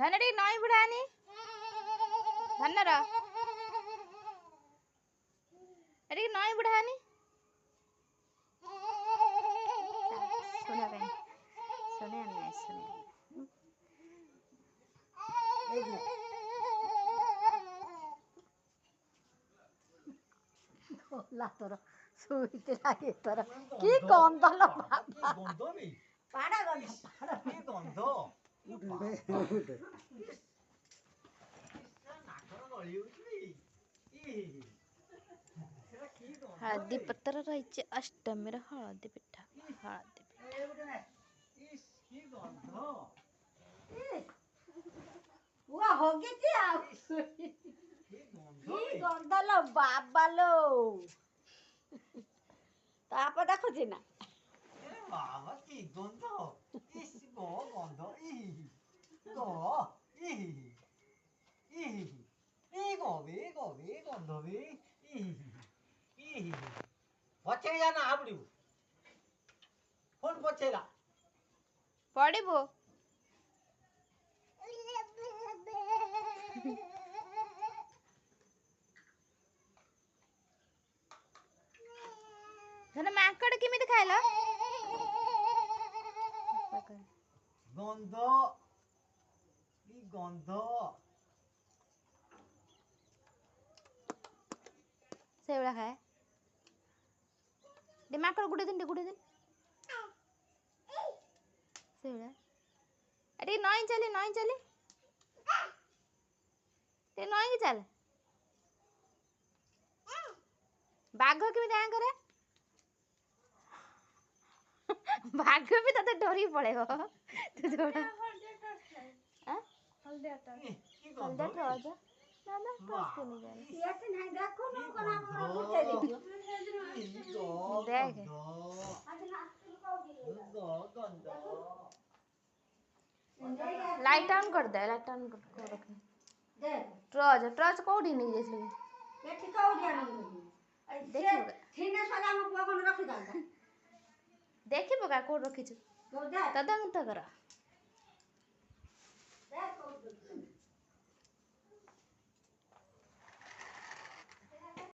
धन टी नई बुढ़ानी धन रा अरे नई बुढ़ानी सुने कहीं सुने नहीं सुने तोर सुईते लागे तोर की गंध लो बाबा गंध नी पाड़ा गंध पाड़ा की गंध नाकर गली होची हळदी पत्र रही अष्टमी हळदी पिठा हळदी इस की गंध वो होगी की की गंध लो बाबा लो ताप देखुची ना बाबा की गंध इस गो गंध गो गोबी गंध पछे जाना आपड़ी फोन पछेला पड़बो धन माकड़ केमिति खाइला गंध ई गंध सेवड़ा खाए दे माकड़ गुड़े दिन सेवड़ा अरे नई चली ते नई की चल बाघ केमिति आ करे बाघ भी तते डरी पड़ेगो तू जोड़ा हां की हल्दा गंध ट्रॉज ना ना टॉस के नहीं जाने ये नहीं देखो ना कोना कोना पूछे देखियो देख आज नास्ते को गंध लाइट ऑन कर दे लाइट ऑन कर रख देख ट्रॉज कोडी नहीं जैसे एठी कौडिया नहीं देखियो थीने सदा में कोन रखी दांता देखी बगा कोड रखी छु तो देख तदंग तगरा देख